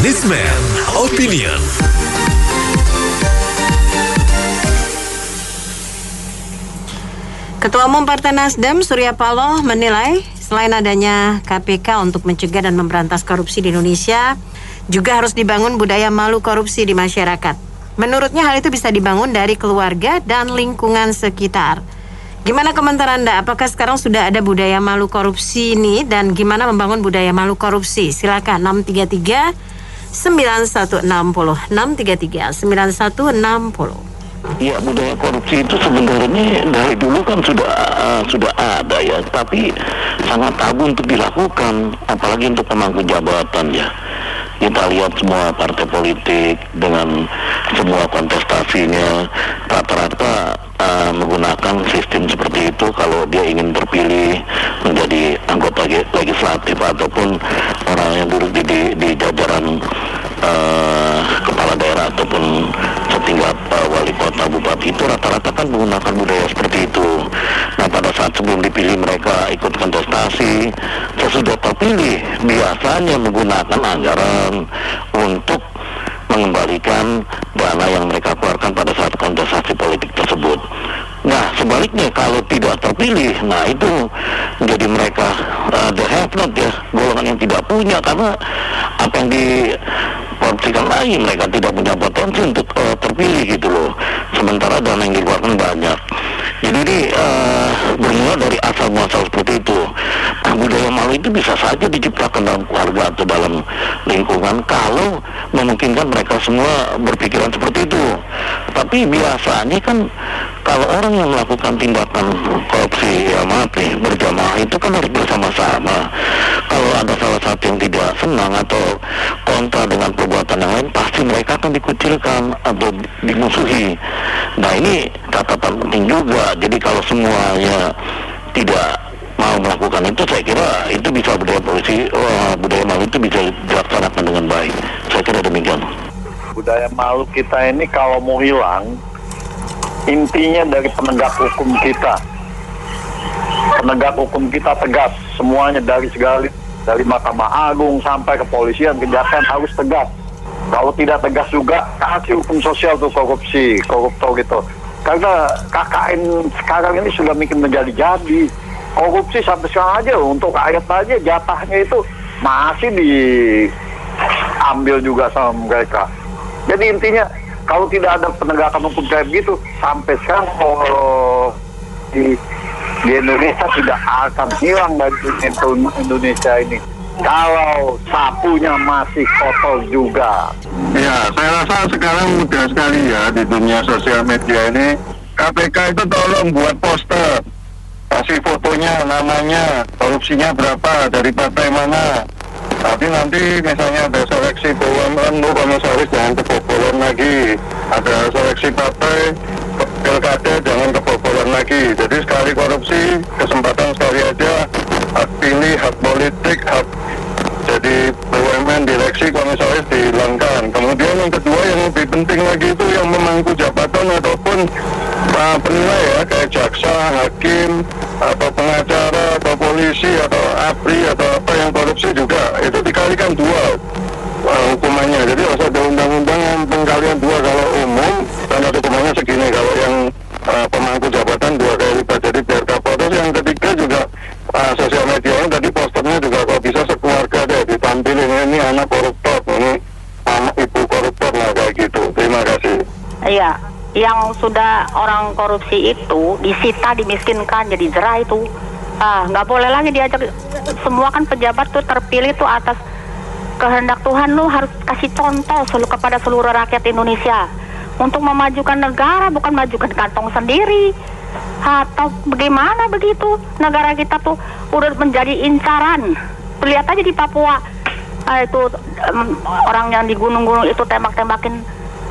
Newsman Opinion. Ketua Umum Partai Nasdem Surya Paloh menilai selain adanya KPK untuk mencegah dan memberantas korupsi di Indonesia, juga harus dibangun budaya malu korupsi di masyarakat. Menurutnya hal itu bisa dibangun dari keluarga dan lingkungan sekitar. Gimana komentar Anda? Apakah sekarang sudah ada budaya malu korupsi ini dan gimana membangun budaya malu korupsi? Silakan 633 9160 633 9160. Ya, budaya korupsi itu sebenarnya dari dulu kan sudah ada ya, tapi sangat tabu untuk dilakukan, apalagi untuk pemangku jabatan ya. Kita lihat semua partai politik dengan semua kontestasinya rata-rata menggunakan sistem seperti itu kalau dia ingin terpilih menjadi anggota legislatif ataupun orang yang duduk di jajaran kepala daerah ataupun setingkat wali kota, bupati, itu rata-rata kan menggunakan budaya seperti itu. Nah, pada saat sebelum dipilih mereka ikut kontestasi, sesudah terpilih biasanya menggunakan anggaran untuk mengembalikan dana yang mereka keluarkan pada saat kontestasi politik tersebut. Nah, sebaliknya kalau tidak terpilih, nah itu menjadi mereka the have not ya, golongan yang tidak punya, karena apa yang dikorupsikan lagi mereka tidak punya potensi untuk terpilih gitu loh. Sementara dana yang dikeluarkan banyak. Jadi ini bermula dari asal muasal seperti itu. Nah, budaya malu itu bisa saja diciptakan dalam keluarga atau dalam lingkungan kalau memungkinkan mereka semua berpikiran seperti itu. Tapi biasanya kan kalau orang yang melakukan tindakan korupsi, ya maaf nih, berjamaah itu kan harus bersama-sama. Kalau ada salah satu yang tidak senang atau kontra dengan perbuatan yang lain, pasti mereka akan dikucilkan atau dimusuhi. Nah, ini catatan penting juga. Jadi kalau semuanya tidak mau melakukan itu, saya kira itu bisa budaya malu itu bisa dilaksanakan dengan baik. Saya kira demikian. Budaya malu kita ini kalau mau hilang, intinya dari penegak hukum kita. Penegak hukum kita tegas, semuanya dari Mahkamah Agung sampai kepolisian, kejaksaan harus tegas. Kalau tidak tegas juga, kasih hukum sosial untuk koruptor gitu. Karena KKN sekarang ini sudah bikin menjadi-jadi. Korupsi sampai sekarang aja, untuk rakyat aja jatahnya itu masih diambil juga sama mereka. Jadi intinya, kalau tidak ada penegakan hukum kayak gitu, sampai sekarang di Indonesia tidak akan hilang dari Indonesia ini. Kalau sapunya masih kotor juga. Ya, saya rasa sekarang mudah sekali ya di dunia sosial media ini. KPK itu tolong buat poster, kasih fotonya, namanya, korupsinya berapa, dari partai mana. Tapi nanti misalnya ada seleksi BUMN, komisaris jangan kebobolan lagi. Ada seleksi partai, pilkada jangan kebobolan lagi. Jadi sekali korupsi, kesempatan sekali aja, hak pilih, hak politik, hak jadi BUMN, direksi, komisaris dihilangkan. Kemudian yang kedua yang lebih penting lagi itu yang memangku jabatan ataupun penilai ya, kayak jaksa, hakim, atau pengacara, atau polisi, atau APRI, atau apa yang korupsi juga, itu dikalikan 2 hukumannya. Jadi harus ada undang-undang yang pengkalian 2 kalau umum, dan ada hukumannya segini. Kalau yang pemangku jabatan 2 kali lipat, jadi biar kapal. Terus yang ketiga juga sosial media ini tadi posternya juga kalau bisa sekeluarga deh ditampilin, ini anak koruptor, ini anak ibu koruptor, nah kayak gitu. Terima kasih. Iya, yang sudah orang korupsi itu disita, dimiskinkan, jadi jerah itu. Nggak boleh lagi diajak. Semua kan pejabat tuh terpilih tuh atas kehendak Tuhan. Lu harus kasih contoh kepada seluruh rakyat Indonesia untuk memajukan negara, bukan majukan kantong sendiri. Atau bagaimana begitu? Negara kita tuh udah menjadi incaran. Lihat aja di Papua, itu orang yang di gunung-gunung itu tembak-tembakin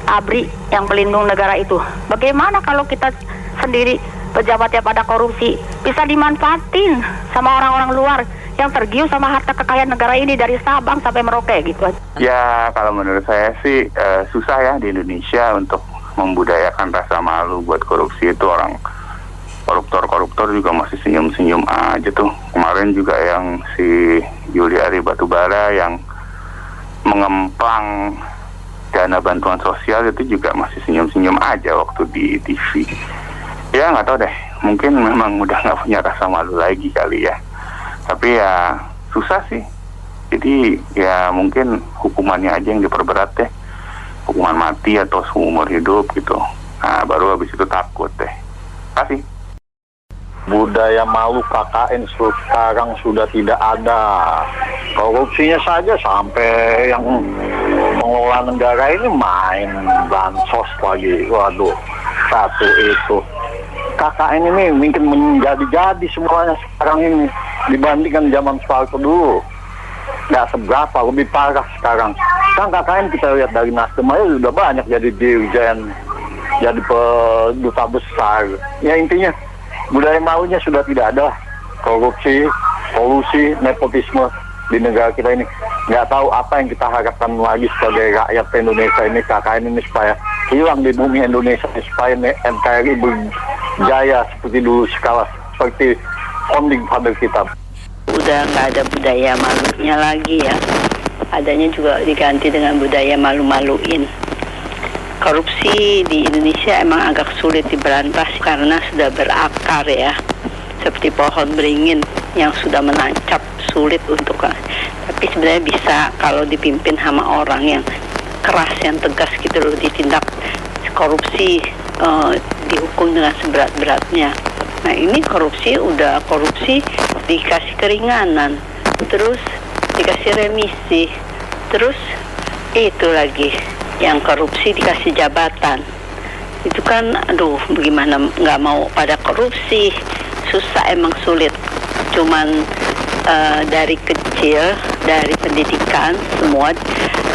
ABRI yang pelindung negara itu. Bagaimana kalau kita sendiri pejabatnya pada korupsi, bisa dimanfaatin sama orang-orang luar yang tergiur sama harta kekayaan negara ini dari Sabang sampai Merauke gitu. Ya, kalau menurut saya sih susah ya di Indonesia untuk membudayakan rasa malu buat korupsi. Itu orang koruptor juga masih senyum-senyum aja tuh. Kemarin juga yang si Juliari Batubara yang mengemplang dana bantuan sosial itu juga masih senyum-senyum aja waktu di TV. Ya nggak tahu deh, mungkin memang udah nggak punya rasa malu lagi kali ya. Tapi ya susah sih. Jadi ya mungkin hukumannya aja yang diperberat deh, hukuman mati atau seumur hidup gitu. Nah baru habis itu takut deh. Kasih. Budaya malu KKN sekarang sudah tidak ada. Korupsinya saja sampai yang pengelola negara ini main bansos lagi. Waduh, satu itu. KKN ini mungkin menjadi-jadi semuanya sekarang ini dibandingkan zaman Soeharto dulu. Nggak seberapa, lebih parah sekarang. Kan KKN kita lihat dari Nasdem aja sudah banyak jadi dirjen, jadi duta besar. Ya intinya budaya malunya sudah tidak ada. Korupsi, kolusi, nepotisme di negara kita ini. Nggak tahu apa yang kita harapkan lagi sebagai rakyat Indonesia ini, KKN ini supaya hilang di bumi Indonesia, supaya NKRI berjaya seperti dulu seperti founding father kita. Udah nggak ada budaya malunya lagi ya. Adanya juga diganti dengan budaya malu-maluin. Korupsi di Indonesia emang agak sulit diberantas karena sudah berakar ya, seperti pohon beringin yang sudah menancap, sulit untuk. Tapi sebenarnya bisa kalau dipimpin sama orang yang keras, yang tegas gitu loh, ditindak korupsi, dihukum dengan seberat-beratnya. Nah ini korupsi dikasih keringanan, terus dikasih remisi, terus itu lagi yang korupsi dikasih jabatan. Itu kan aduh bagaimana nggak mau pada korupsi, susah, emang sulit. Cuman dari kecil, dari pendidikan semua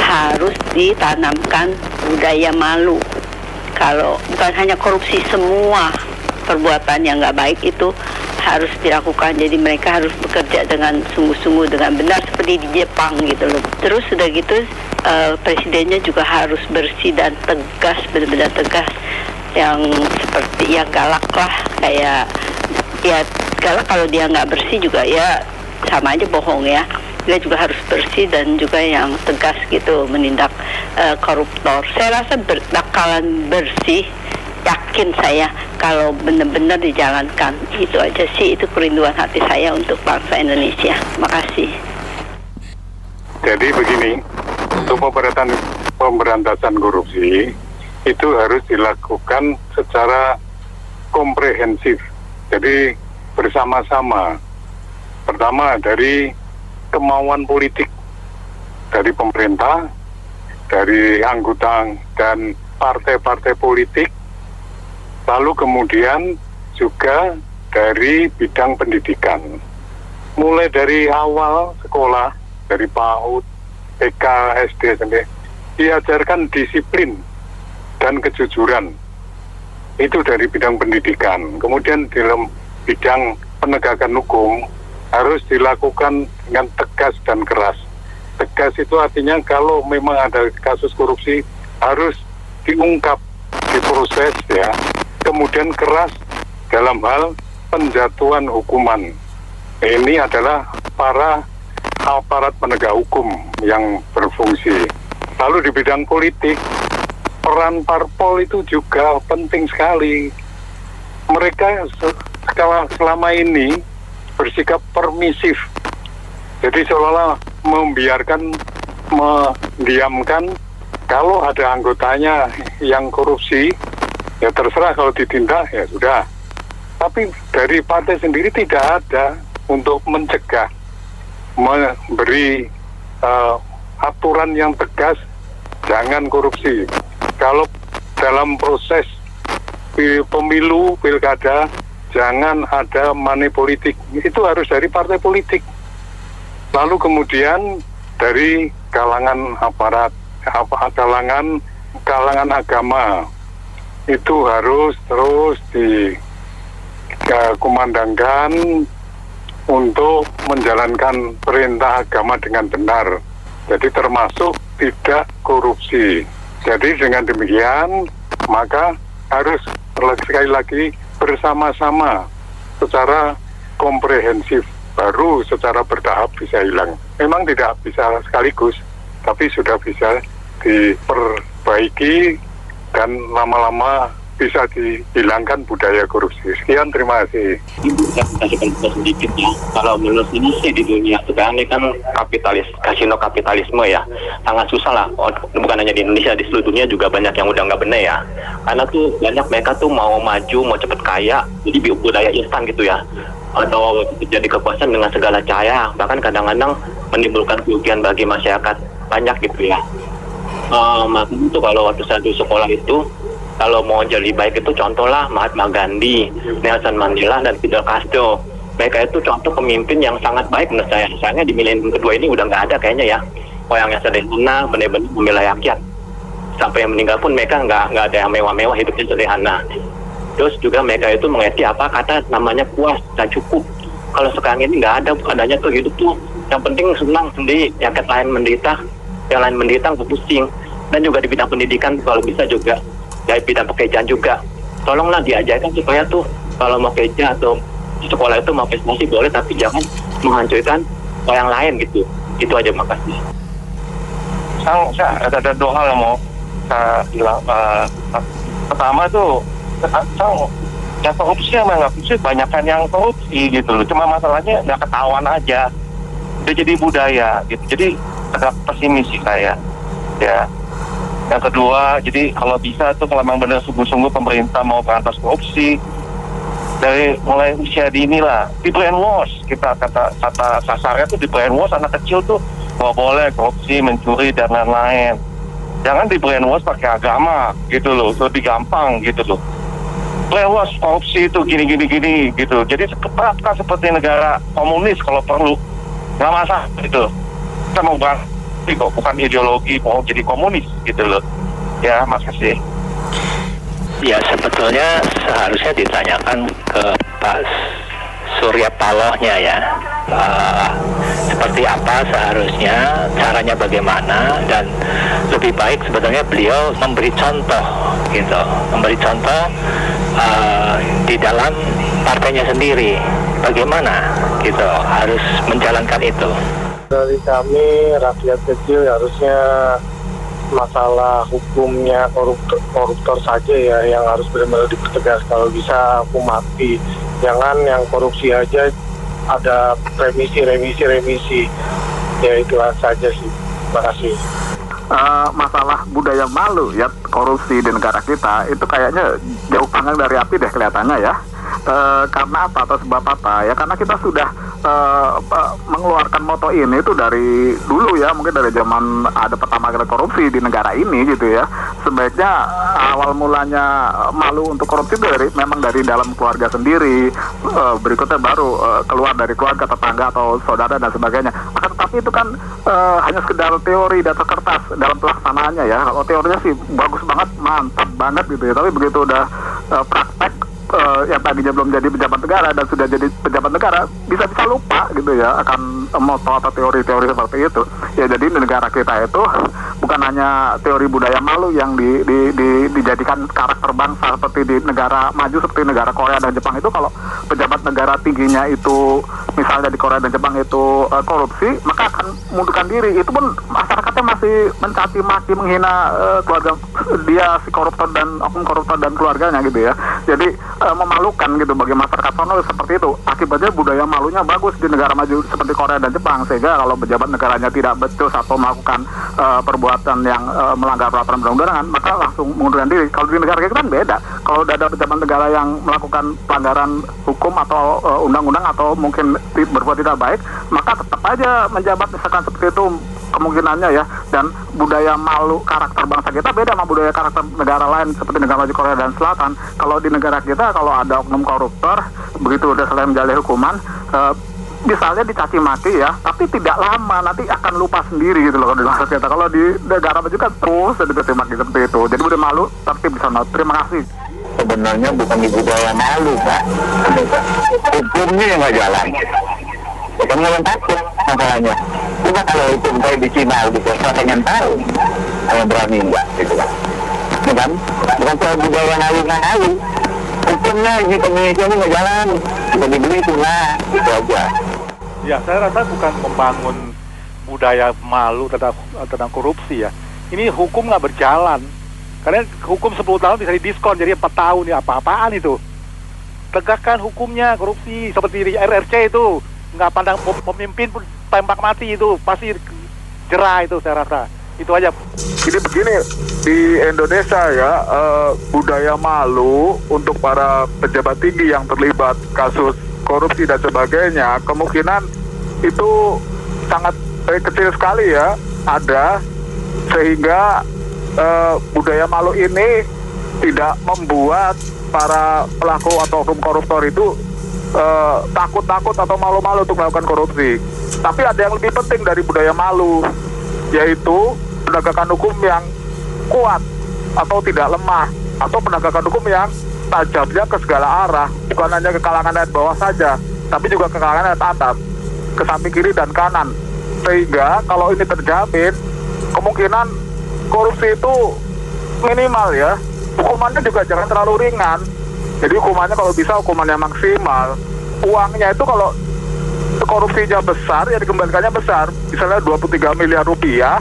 harus ditanamkan budaya malu. Kalau bukan hanya korupsi, semua perbuatan yang nggak baik itu harus dilakukan. Jadi mereka harus bekerja dengan sungguh-sungguh, dengan benar seperti di Jepang gitu loh. Terus sudah gitu presidennya juga harus bersih dan tegas, benar-benar tegas. Yang seperti yang galak lah, kayak ya galak kalau dia nggak bersih juga ya sama aja bohong ya. Dia juga harus bersih dan juga yang tegas gitu menindak koruptor. Saya rasa bakalan bersih, yakin saya kalau benar-benar dijalankan. Itu aja sih, itu kerinduan hati saya untuk bangsa Indonesia. Makasih. Jadi begini, untuk pemberantasan korupsi itu harus dilakukan secara komprehensif. Jadi bersama-sama. Pertama dari kemauan politik dari pemerintah, dari anggota dan partai-partai politik, lalu kemudian juga dari bidang pendidikan. Mulai dari awal sekolah, dari PAUD, TK, SD, SMP, diajarkan disiplin dan kejujuran. Itu dari bidang pendidikan. Kemudian dalam bidang penegakan hukum harus dilakukan dengan tegas dan keras. Tegas itu artinya kalau memang ada kasus korupsi harus diungkap, diproses ya. Kemudian keras dalam hal penjatuhan hukuman. Ini adalah para aparat penegak hukum yang berfungsi. Lalu di bidang politik, peran parpol itu juga penting sekali. Mereka selama ini bersikap permisif. Jadi seolah-olah mendiamkan kalau ada anggotanya yang korupsi, ya terserah, kalau ditindak ya sudah. Tapi dari partai sendiri tidak ada untuk mencegah, memberi aturan yang tegas, jangan korupsi. Kalau dalam proses pemilu, pilkada, jangan ada money politik. Itu harus dari partai politik. Lalu kemudian dari kalangan aparat, kalangan agama, itu harus terus dikumandangkan untuk menjalankan perintah agama dengan benar. Jadi termasuk tidak korupsi. Jadi dengan demikian maka harus sekali lagi bersama-sama secara komprehensif, baru secara bertahap bisa hilang. Memang tidak bisa sekaligus, tapi sudah bisa diperbaiki dan lama-lama bisa dihilangkan budaya korupsi. Sekian, terima kasih. Ibu, saya kasihkan sedikit ya. Kalau menurut ini sih di dunia sekarang ini kan kasino kapitalisme ya. Sangat susah lah. Bukan hanya di Indonesia, di seluruh dunia juga banyak yang udah nggak benar ya. Karena tuh banyak mereka tuh mau maju, mau cepet kaya, jadi budaya instan gitu ya. Atau jadi kekuasaan dengan segala cara. Bahkan kadang-kadang menimbulkan kerugian bagi masyarakat banyak gitu ya. Makanya itu kalau waktu saya di sekolah itu, kalau mau jadi baik itu contohlah Mahatma Gandhi, Nelson Mandela, dan Fidel Castro. Mereka itu contoh pemimpin yang sangat baik menurut saya. Soalnya di milenium kedua ini udah nggak ada kayaknya ya. Orang yang sederhana, benar-benar membela rakyat. Sampai yang meninggal pun mereka nggak ada yang mewah-mewah, hidupnya sederhana. Terus juga mereka itu mengerti apa kata namanya puas dan cukup. Kalau sekarang ini nggak ada, adanya tuh hidup tuh yang penting senang sendiri, rakyat lain menderita, yang lain menderita nggak pusing. Dan juga di bidang pendidikan kalau bisa juga dari bidang pekerjaan juga, tolonglah diajarkan supaya tuh kalau mau kerja atau di sekolah itu mau prestasi boleh, tapi jangan menghancurkan orang lain gitu. Itu aja, makasih. Saya ada dua hal yang mau saya bilang. Pertama tuh, yang korupsi yang nggak korupsi banyakan yang korupsi gitu loh. Cuma masalahnya nggak ketahuan aja. Udah jadi budaya gitu. Jadi agak pesimis sih saya. Ya. Yang kedua, jadi kalau bisa tuh kalau memang benar sungguh-sungguh pemerintah mau berantas korupsi, dari mulai usia dini lah, di brainwash, kita kata sasarnya tuh di brainwash anak kecil tuh nggak boleh korupsi, mencuri dan lain-lain. Jangan di brainwash pakai agama gitu loh, lebih gampang gitu loh. Brainwash korupsi itu gini gitu. Jadi terapkan seperti negara komunis kalau perlu, nggak masalah gitu. Kita mau kok bukan ideologi mau jadi komunis gitu loh. Ya, makasih. Ya, sebetulnya seharusnya ditanyakan ke Pak Surya Palohnya ya. Seperti apa seharusnya, caranya bagaimana, dan lebih baik sebetulnya beliau memberi contoh gitu. Memberi contoh di dalam partainya sendiri. Bagaimana gitu, harus menjalankan itu. Dari kami rakyat kecil harusnya masalah hukumnya koruptor saja ya yang harus benar-benar dipertegas. Kalau bisa hukum mati, jangan yang korupsi aja ada remisi. Ya itulah saja sih. Terima kasih. Masalah budaya malu ya korupsi di negara kita itu kayaknya jauh panggang dari api deh kelihatannya ya. Karena apa atau sebab apa ya, karena kita sudah mengeluarkan moto ini itu dari dulu ya, mungkin dari zaman ada pertama kali korupsi di negara ini gitu ya. Sebaiknya awal mulanya malu untuk korupsi memang dari dalam keluarga sendiri, berikutnya baru keluar dari keluarga, tetangga atau saudara dan sebagainya. Akan tetapi itu kan hanya sekedar teori di atas kertas, dalam pelaksanaannya ya. Kalau teorinya sih bagus banget, mantap banget gitu ya, tapi begitu udah praktek yang tadinya belum jadi pejabat negara dan sudah jadi pejabat negara bisa lupa gitu ya akan moto atau teori-teori seperti itu ya. Jadi di negara kita itu bukan hanya teori budaya malu yang dijadikan karakter bangsa seperti di negara maju seperti negara Korea dan Jepang itu. Kalau pejabat negara tingginya itu misalnya di Korea dan Jepang itu korupsi, maka akan mundurkan diri. Itu pun masyarakatnya masih mencaci maki, menghina keluarga dia, si koruptor dan oknum koruptor dan keluarganya gitu ya. Jadi memalukan gitu bagi masyarakat sono seperti itu. Akibatnya budaya malunya bagus di negara maju seperti Korea dan Jepang, sehingga kalau pejabat negaranya tidak becus atau melakukan perbuatan yang melanggar peraturan perundang-undangan, maka langsung mengundurkan diri. Kalau di negara kita kan beda. Kalau ada pejabat negara yang melakukan pelanggaran hukum atau undang-undang atau mungkin berbuat tidak baik, maka tetap aja menjabat misalkan seperti itu kemungkinannya ya. Dan budaya malu karakter bangsa kita beda sama budaya karakter negara lain seperti negara maju Korea dan Selatan. Kalau di negara kita, kalau ada oknum koruptor begitu udah selesai menjalani hukuman, misalnya dicaci maki ya, tapi tidak lama nanti akan lupa sendiri gitu loh kalau di masyarakat kita. Kalau di negara maju kan terus dicaci maki seperti itu. Jadi budaya malu tapi bisa. Terima kasih. Sebenarnya bukan di budaya malu, Pak. Hukumnya yang nggak jalan. Bukan yang takut masalahnya. Cuma kalau hukum kayak di Cina gitu, saya pengen tahu. Saya berani enggak gitu kan. Bukan soal budaya malu. Hukumnya di Indonesia ini nggak jalan. Bisa dibeli itu lah, itu aja. Ya, saya rasa bukan membangun budaya malu tentang korupsi ya, ini hukum nggak berjalan. Karena hukum 10 tahun bisa didiskon jadi 4 tahun ya, apa-apaan itu. Tegakkan hukumnya korupsi seperti di RRC itu, nggak pandang pemimpin pun tembak mati itu, pasti jerah itu saya rasa. Itu aja. Jadi begini, di Indonesia ya, budaya malu untuk para pejabat tinggi yang terlibat kasus korupsi dan sebagainya, kemungkinan itu sangat kecil sekali ya, ada, sehingga budaya malu ini tidak membuat para pelaku atau oknum koruptor itu takut-takut atau malu-malu untuk melakukan korupsi. Tapi ada yang lebih penting dari budaya malu, yaitu penegakan hukum yang kuat atau tidak lemah, atau penegakan hukum yang tajamnya ke segala arah, bukan hanya ke kalangan rakyat bawah saja, tapi juga ke kalangan rakyat atas, ke samping kiri dan kanan. Sehingga kalau ini terjamin, kemungkinan korupsi itu minimal ya, hukumannya juga jangan terlalu ringan. Jadi hukumannya kalau bisa hukumannya maksimal. Uangnya itu kalau korupsinya besar, ya dikembalikannya besar. Misalnya 23 miliar rupiah,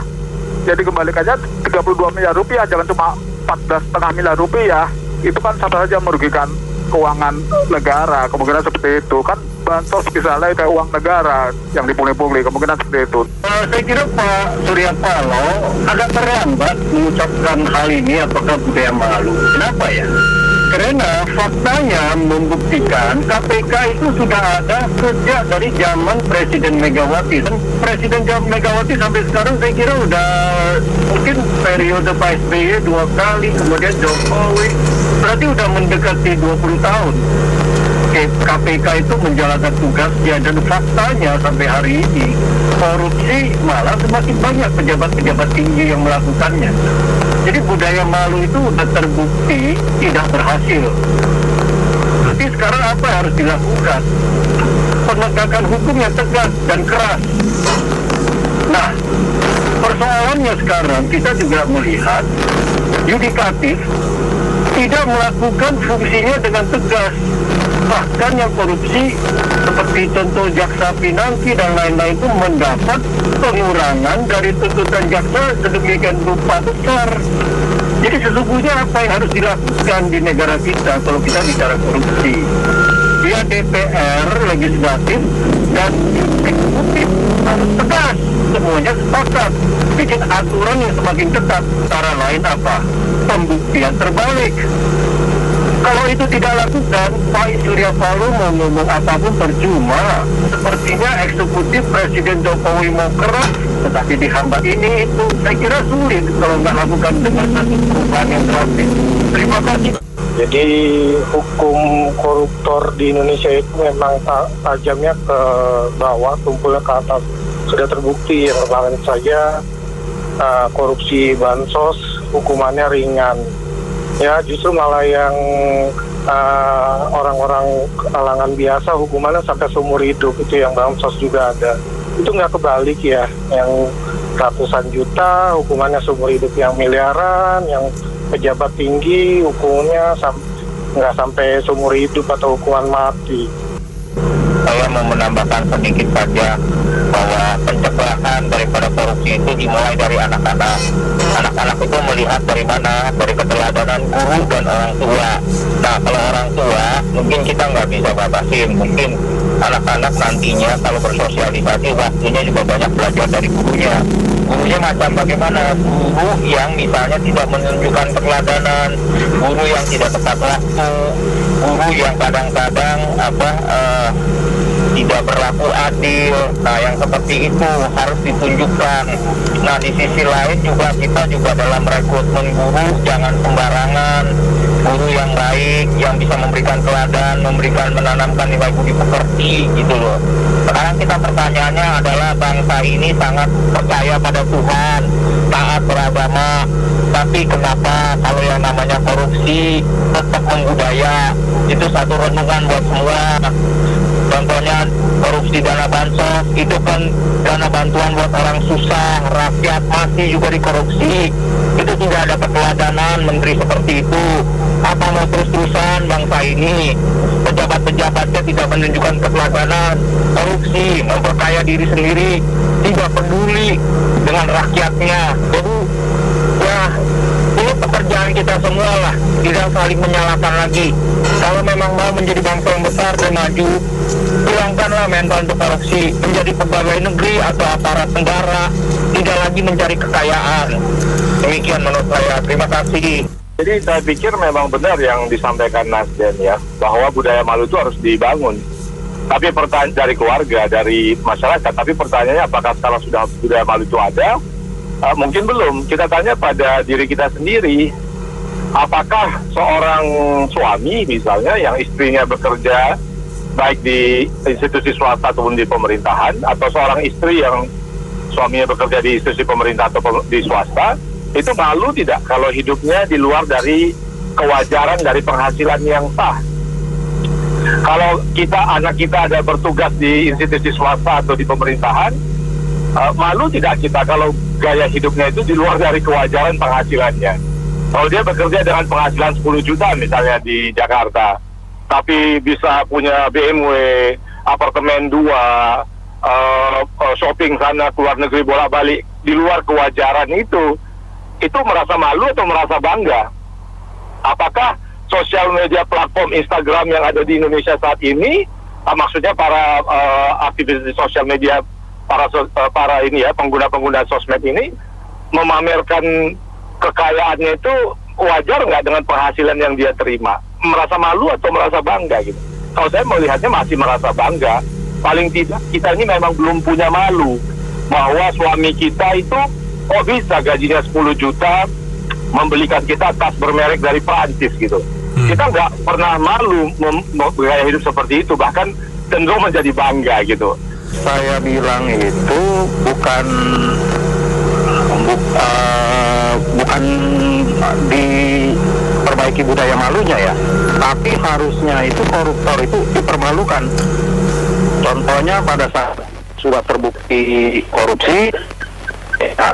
ya dikembalikannya 32 miliar rupiah, jangan cuma 14,5 miliar rupiah. Itu kan sama saja merugikan keuangan negara. Kemungkinan seperti itu. Kan bansos misalnya kayak uang negara yang dipungli-pungli, kemungkinan seperti itu. Saya kira Pak Surya Paloh agak terlambat mengucapkan hal ini, apakah budaya malu. Kenapa ya? Karena faktanya membuktikan KPK itu sudah ada sejak dari zaman Presiden Megawati. Dan Presiden Megawati sampai sekarang saya kira udah mungkin periode Pak SBY 2 kali, kemudian Jokowi. Berarti udah mendekati 20 tahun. KPK itu menjalankan tugasnya, dan faktanya sampai hari ini korupsi malah semakin banyak pejabat-pejabat tinggi yang melakukannya. Jadi budaya malu itu sudah terbukti tidak berhasil. Jadi sekarang apa yang harus dilakukan? Penegakan hukum yang tegas dan keras. Nah, persoalannya sekarang kita juga melihat yudikatif tidak melakukan fungsinya dengan tegas. Bahkan yang korupsi seperti contoh jaksa pinangki dan lain-lain itu mendapat pengurangan dari tuntutan jaksa sedemikian rupa besar. Jadi sesungguhnya apa yang harus dilakukan di negara kita kalau kita bicara korupsi? Dia DPR, legislatif, dan eksekutif harus tegas. Semuanya sepakat bikin aturan yang semakin ketat. Antara lain apa? Pembuktian terbalik. Kalau itu tidak lakukan, Pak Surya Paloh mau ngomong apapun percuma. Sepertinya eksekutif Presiden Jokowi mau keras, tetapi dihambat ini itu. Saya kira sulit kalau nggak lakukan dengan satu perubahan yang drastis. Terima kasih. Jadi hukum koruptor di Indonesia itu memang tajamnya ke bawah, tumpulnya ke atas. Sudah terbukti yang kemarin saja korupsi bansos hukumannya ringan. Ya justru malah yang orang-orang kalangan biasa hukumannya sampai seumur hidup, itu yang bansos juga ada. Itu nggak kebalik ya, yang ratusan juta hukumannya seumur hidup, yang miliaran, yang pejabat tinggi hukumnya nggak sampai seumur hidup atau hukuman mati. Saya mau menambahkan sedikit saja bahwa pencegahan daripada korupsi itu dimulai dari anak-anak. Anak-anak itu melihat dari mana? Dari keteladanan guru dan orang tua. Nah, kalau orang tua mungkin kita nggak bisa batasin. Mungkin anak-anak nantinya kalau bersosialisasi waktunya juga banyak belajar dari gurunya. Gurunya macam bagaimana? Guru yang misalnya tidak menunjukkan keteladanan, guru yang tidak tepat waktu, guru yang kadang-kadang tidak berlaku adil. Nah, yang seperti itu harus ditunjukkan. Nah, di sisi lain juga kita juga dalam rekrutmen guru jangan sembarangan. Guru yang baik, yang bisa memberikan teladan, menanamkan nilai budi pekerti gitu loh. Sekarang kita pertanyaannya adalah bangsa ini sangat percaya pada Tuhan, taat beragama, tapi kenapa kalau yang namanya korupsi tetap menggudaya? Itu satu renungan buat semua. Contohnya korupsi dana bansos, itu kan dana bantuan buat orang susah, rakyat masih juga dikorupsi. Itu tidak ada keteladanan menteri seperti itu. Apa mau terus-terusan bangsa ini? Pejabat-pejabatnya tidak menunjukkan keteladanan, korupsi, memperkaya diri sendiri, tidak peduli dengan rakyatnya. Jadi ya ini pekerjaan kita semua lah, tidak saling menyalahkan lagi. Kalau memang mau menjadi bangsa yang besar dan maju, hilangkanlah mental untuk korupsi, menjadi pegawai negeri atau aparat negara, tidak lagi mencari kekayaan. Demikian menurut saya. Terima kasih. Jadi saya pikir memang benar yang disampaikan Nasdem ya, bahwa budaya malu itu harus dibangun. Tapi pertanyaan dari keluarga, dari masyarakat, tapi pertanyaannya apakah sekarang sudah budaya malu itu ada? Mungkin belum. Kita tanya pada diri kita sendiri, apakah seorang suami misalnya yang istrinya bekerja baik di institusi swasta ataupun di pemerintahan, atau seorang istri yang suaminya bekerja di institusi pemerintah atau di swasta, itu malu tidak kalau hidupnya di luar dari kewajaran dari penghasilan yang sah? Kalau anak kita ada bertugas di institusi swasta atau di pemerintahan, malu tidak kita kalau gaya hidupnya itu di luar dari kewajaran penghasilannya? Kalau dia bekerja dengan penghasilan 10 juta misalnya di Jakarta, tapi bisa punya BMW, apartemen 2, shopping sana, keluar negeri bolak-balik, di luar kewajaran itu merasa malu atau merasa bangga? Apakah sosial media platform Instagram yang ada di Indonesia saat ini, maksudnya para aktivis di sosial media, para ini ya, pengguna-pengguna sosmed ini, memamerkan kekayaannya itu wajar nggak dengan penghasilan yang dia terima? Merasa malu atau merasa bangga gitu? Kalau saya melihatnya masih merasa bangga. Paling tidak kita ini memang belum punya malu bahwa suami kita itu kok bisa gajinya 10 juta membelikan kita tas bermerek dari Prancis gitu. Kita nggak pernah malu gaya hidup seperti itu, bahkan cenderung menjadi bangga gitu. Saya bilang itu bukan diperbaiki budaya malunya ya, tapi harusnya itu koruptor itu dipermalukan. Contohnya pada saat sudah terbukti korupsi,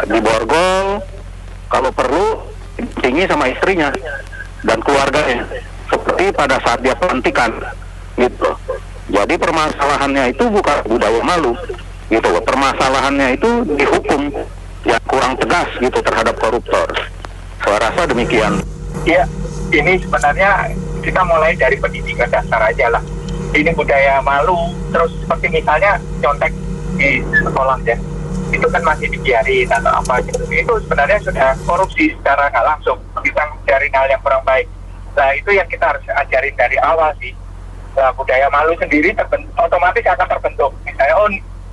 diborgol, kalau perlu tinggi sama istrinya dan keluarganya, seperti pada saat dia pelantikan gitu. Jadi permasalahannya itu bukan budaya malu gitu, permasalahannya itu dihukum yang kurang tegas gitu terhadap koruptor. Saya rasa demikian. Ya, ini sebenarnya kita mulai dari pendidikan dasar aja lah. Ini budaya malu, terus seperti misalnya contek di sekolah ya, itu kan masih dibiarin atau apa gitu. Itu sebenarnya sudah korupsi secara nggak langsung, kita ngajarin hal yang kurang baik. Nah itu yang kita harus ajarin dari awal sih. Nah, budaya malu sendiri otomatis akan terbentuk. Misalnya,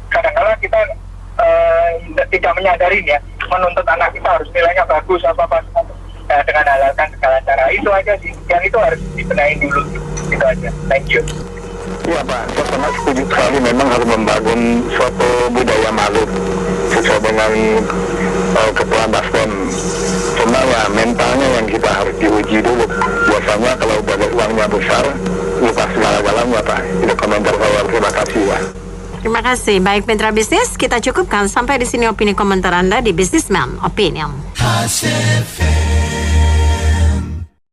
kadang-kadang kita tidak menyadari ya, menuntut anak kita harus nilainya bagus apa-apa dengan halalkan segala cara. Itu aja sih, yang itu harus dibenahin dulu. Itu aja. Thank you. Ya Pak, saya sangat setuju sekali, memang harus membangun suatu budaya malu sesuai dengan Ketua Baskom. Cuma ya mentalnya yang kita harus diuji dulu. Biasanya kalau uangnya besar, lupa segala-galanya Pak. Itu komentar saya, terima kasih ya. Terima kasih. Baik Mitra Bisnis, kita cukupkan sampai di sini opini komentar Anda di Businessman Opinion.